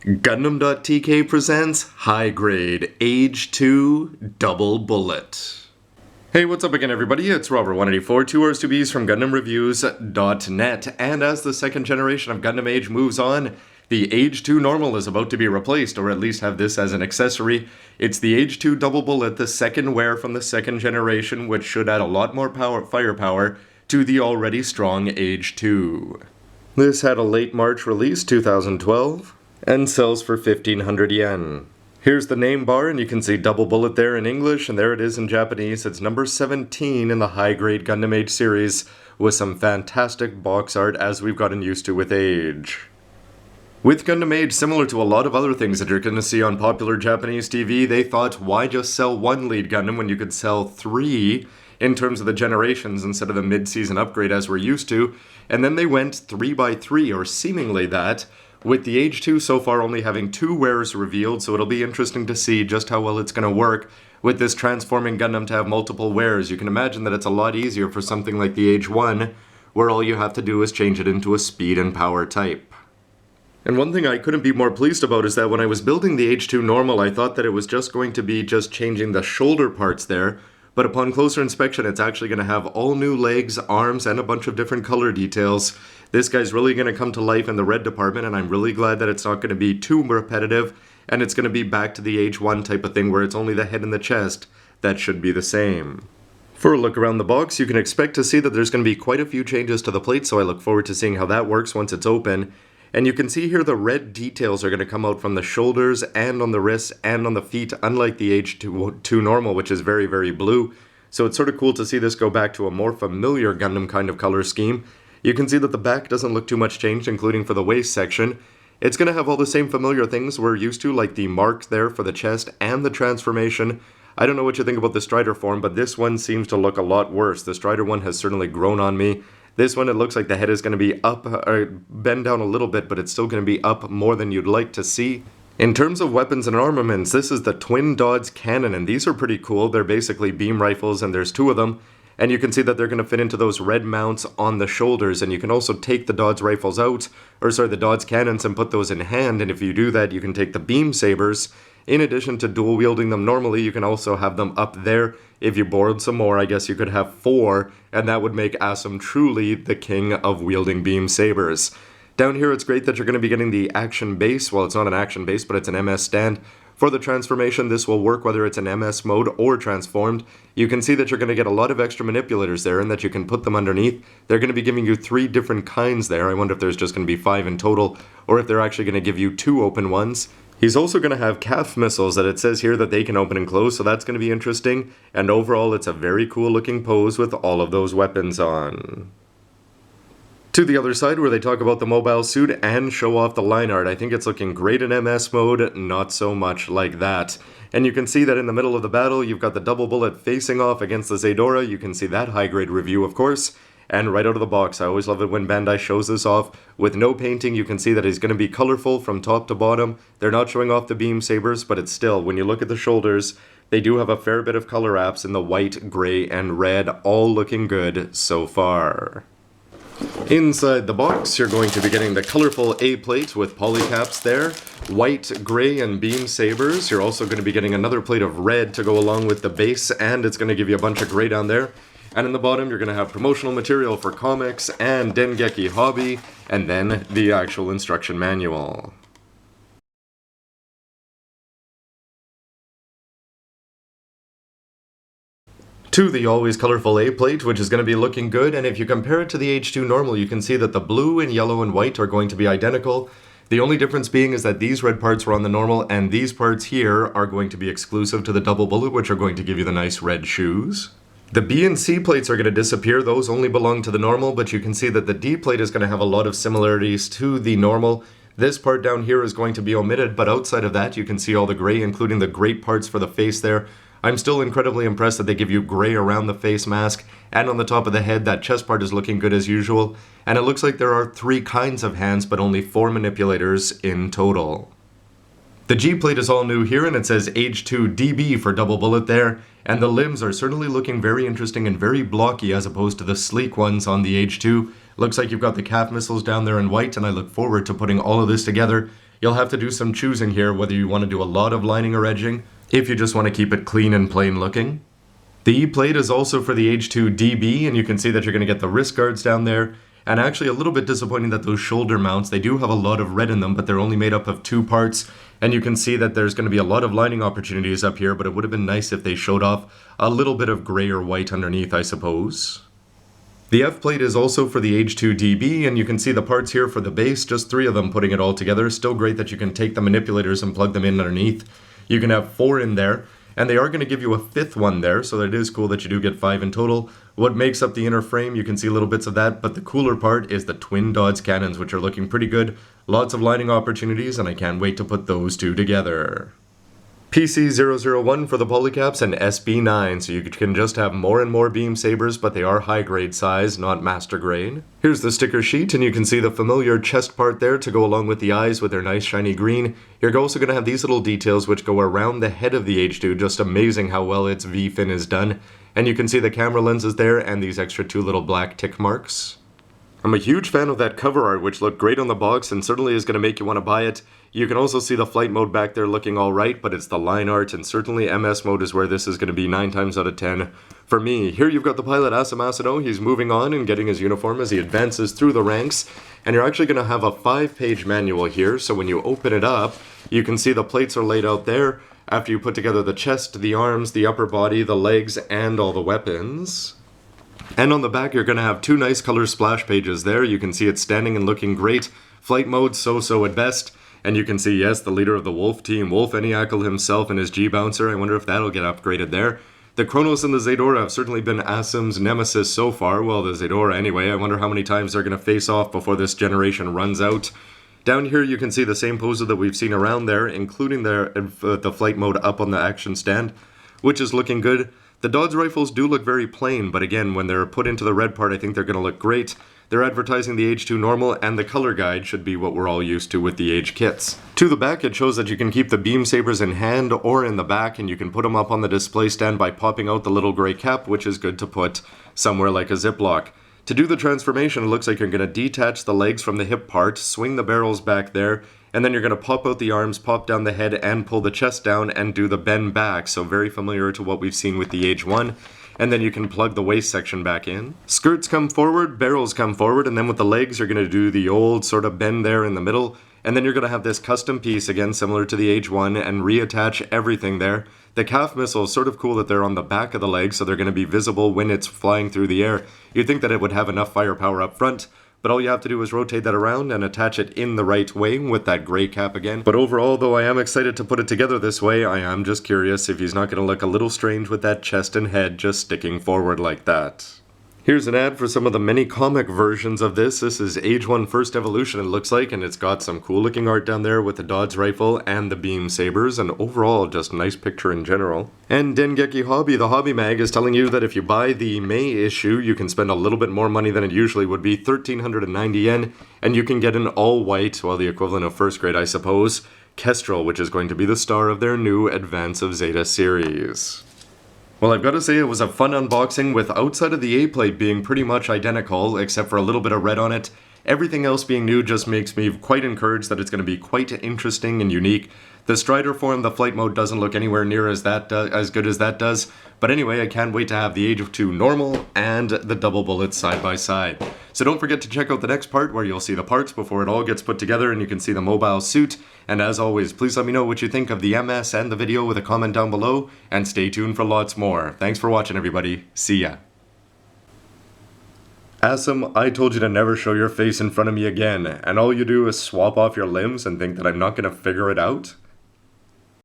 Gundam.tk presents High Grade Age-2 Double Bullet. Hey, what's up again everybody? It's Robert184, 2Rs2Bs from GundamReviews.net, and as the second generation of Gundam Age moves on, the Age-2 Normal is about to be replaced, or at least have this as an accessory. It's the Age-2 Double Bullet, the second wear from the second generation, which should add a lot more firepower to the already strong Age-2. This had a late March release, 2012. And sells for 1,500 yen. Here's the name bar, and you can see Double Bullet there in English, and there it is in Japanese. It's number 17 in the high-grade Gundam Age series, with some fantastic box art as we've gotten used to with Age. With Gundam Age, similar to a lot of other things that you're going to see on popular Japanese TV, they thought, why just sell one lead Gundam when you could sell three in terms of the generations instead of the mid-season upgrade as we're used to, and then they went 3x3, or seemingly that, with the Age-2 so far only having 2 wearers revealed, so it'll be interesting to see just how well it's going to work with this transforming Gundam to have multiple wearers. You can imagine that it's a lot easier for something like the Age-1, where all you have to do is change it into a speed and power type. And one thing I couldn't be more pleased about is that when I was building the Age-2 Normal, I thought that it was just going to be just changing the shoulder parts there, but upon closer inspection it's actually going to have all new legs, arms, and a bunch of different color details. This guy's really going to come to life in the red department, and I'm really glad that it's not going to be too repetitive, and it's going to be back to the Age-1 type of thing where it's only the head and the chest that should be the same. For a look around the box, you can expect to see that there's going to be quite a few changes to the plate, so I look forward to seeing how that works once it's open. And you can see here the red details are going to come out from the shoulders and on the wrists and on the feet, unlike the Age-2 Normal, which is very, very blue. So it's sort of cool to see this go back to a more familiar Gundam kind of color scheme. You can see that the back doesn't look too much changed, including for the waist section. It's going to have all the same familiar things we're used to, like the mark there for the chest and the transformation. I don't know what you think about the Strider form, but this one seems to look a lot worse. The Strider one has certainly grown on me. This one, it looks like the head is going to be up, or bend down a little bit, but it's still going to be up more than you'd like to see. In terms of weapons and armaments, this is the Twin Dodge Cannon, and these are pretty cool. They're basically beam rifles, and there's 2 of them. And you can see that they're going to fit into those red mounts on the shoulders, and you can also take the Dodge rifles out, the Dodge cannons, and put those in hand, and if you do that, you can take the beam sabers. In addition to dual wielding them normally, you can also have them up there. If you borrowed some more, I guess you could have 4, and that would make Asum truly the king of wielding beam sabers. Down here, it's great that you're going to be getting the action base. Well, it's not an action base, but it's an MS stand. For the transformation, this will work whether it's in MS mode or transformed. You can see that you're going to get a lot of extra manipulators there and that you can put them underneath. They're going to be giving you 3 different kinds there. I wonder if there's just going to be 5 in total, or if they're actually going to give you 2 open ones. He's also going to have calf missiles that it says here that they can open and close, so that's going to be interesting. And overall, it's a very cool looking pose with all of those weapons on. To the other side, where they talk about the mobile suit and show off the line art. I think it's looking great in MS mode, not so much like that. And you can see that in the middle of the battle, you've got the Double Bullet facing off against the Zadora. You can see that high-grade review, of course. And right out of the box, I always love it when Bandai shows this off. With no painting, you can see that he's going to be colorful from top to bottom. They're not showing off the beam sabers, but it's still, when you look at the shoulders, they do have a fair bit of color apps in the white, gray, and red, all looking good so far. Inside the box, you're going to be getting the colorful A-plate with polycaps there, white, gray, and beam sabers. You're also going to be getting another plate of red to go along with the base, and it's going to give you a bunch of gray down there. And in the bottom, you're going to have promotional material for comics and Dengeki Hobby, and then the actual instruction manual. To the always colorful A-plate, which is going to be looking good, and if you compare it to the Age-2 Normal, you can see that the blue and yellow and white are going to be identical. The only difference being is that these red parts are on the Normal, and these parts here are going to be exclusive to the Double Bullet, which are going to give you the nice red shoes. The B and C plates are going to disappear. Those only belong to the Normal, but you can see that the D plate is going to have a lot of similarities to the Normal. This part down here is going to be omitted, but outside of that, you can see all the gray, including the great parts for the face there. I'm still incredibly impressed that they give you gray around the face mask, and on the top of the head, that chest part is looking good as usual. And it looks like there are 3 kinds of hands, but only 4 manipulators in total. The G plate is all new here, and it says Age-2 DB for Double Bullet there, and the limbs are certainly looking very interesting and very blocky as opposed to the sleek ones on the Age-2. Looks like you've got the calf missiles down there in white, and I look forward to putting all of this together. You'll have to do some choosing here whether you want to do a lot of lining or edging, if you just want to keep it clean and plain looking. The E-plate is also for the Age-2 DB, and you can see that you're going to get the wrist guards down there. And actually a little bit disappointing that those shoulder mounts, they do have a lot of red in them, but they're only made up of 2 parts. And you can see that there's going to be a lot of lining opportunities up here, but it would have been nice if they showed off a little bit of gray or white underneath, I suppose. The F-plate is also for the Age-2 DB, and you can see the parts here for the base, just 3 of them putting it all together. Still great that you can take the manipulators and plug them in underneath. You can have 4 in there. And they are going to give you a 5th one there, so it is cool that you do get 5 in total. What makes up the inner frame, you can see little bits of that, but the cooler part is the twin Dodds cannons, which are looking pretty good. Lots of lining opportunities, and I can't wait to put those 2 together. PC001 for the polycaps and SB9, so you can just have more and more beam sabers, but they are high grade size, not master grade. Here's the sticker sheet, and you can see the familiar chest part there to go along with the eyes with their nice shiny green. You're also going to have these little details which go around the head of the Age-2, just amazing how well its V-fin is done. And you can see the camera lenses there and these extra 2 little black tick marks. I'm a huge fan of that cover art, which looked great on the box and certainly is going to make you want to buy it. You can also see the flight mode back there looking alright, but it's the line art, and certainly MS mode is where this is going to be 9 times out of 10 for me. Here you've got the pilot Asamasuno. He's moving on and getting his uniform as he advances through the ranks, and you're actually going to have a 5-page manual here, so when you open it up, you can see the plates are laid out there after you put together the chest, the arms, the upper body, the legs, and all the weapons. And on the back, you're going to have 2 nice color splash pages there. You can see it standing and looking great. Flight mode, so-so at best. And you can see, yes, the leader of the Wolf team, Wolf Eniakel himself and his G-Bouncer. I wonder if that'll get upgraded there. The Kronos and the Zadora have certainly been Asim's nemesis so far. Well, the Zadora anyway. I wonder how many times they're going to face off before this generation runs out. Down here, you can see the same poses that we've seen around there, including the flight mode up on the action stand, which is looking good. The Dodds rifles do look very plain, but again, when they're put into the red part, I think they're going to look great. They're advertising the Age-2 normal, and the color guide should be what we're all used to with the Age kits. To the back, it shows that you can keep the beam sabers in hand or in the back, and you can put them up on the display stand by popping out the little gray cap, which is good to put somewhere like a Ziploc. To do the transformation, it looks like you're going to detach the legs from the hip part, swing the barrels back there, and then you're going to pop out the arms, pop down the head, and pull the chest down and do the bend back. So very familiar to what we've seen with the Age-1. And then you can plug the waist section back in. Skirts come forward, barrels come forward, and then with the legs you're going to do the old sort of bend there in the middle. And then you're going to have this custom piece, again similar to the Age-1, and reattach everything there. The calf missiles, sort of cool that they're on the back of the leg, so they're going to be visible when it's flying through the air. You'd think that it would have enough firepower up front, but all you have to do is rotate that around and attach it in the right way with that gray cap again. But overall, though I am excited to put it together this way, I am just curious if he's not going to look a little strange with that chest and head just sticking forward like that. Here's an ad for some of the many comic versions of this. This is Age-1 First Evolution, it looks like, and it's got some cool looking art down there with the Dodds rifle and the beam sabers, and overall just a nice picture in general. And Dengeki Hobby, the hobby mag, is telling you that if you buy the May issue, you can spend a little bit more money than it usually would be, 1,390 yen, and you can get an all-white, well, the equivalent of first grade, I suppose, Kestrel, which is going to be the star of their new Advance of Zeta series. Well, I've got to say it was a fun unboxing with outside of the A-plate being pretty much identical, except for a little bit of red on it. Everything else being new just makes me quite encouraged that it's going to be quite interesting and unique. The Strider form, the flight mode doesn't look anywhere near as good as that does. But anyway, I can't wait to have the Age-2 normal and the double bullets side by side. So don't forget to check out the next part where you'll see the parts before it all gets put together and you can see the mobile suit. And as always, please let me know what you think of the MS and the video with a comment down below. And stay tuned for lots more. Thanks for watching, everybody. See ya. Asim, I told you to never show your face in front of me again, and all you do is swap off your limbs and think that I'm not gonna figure it out?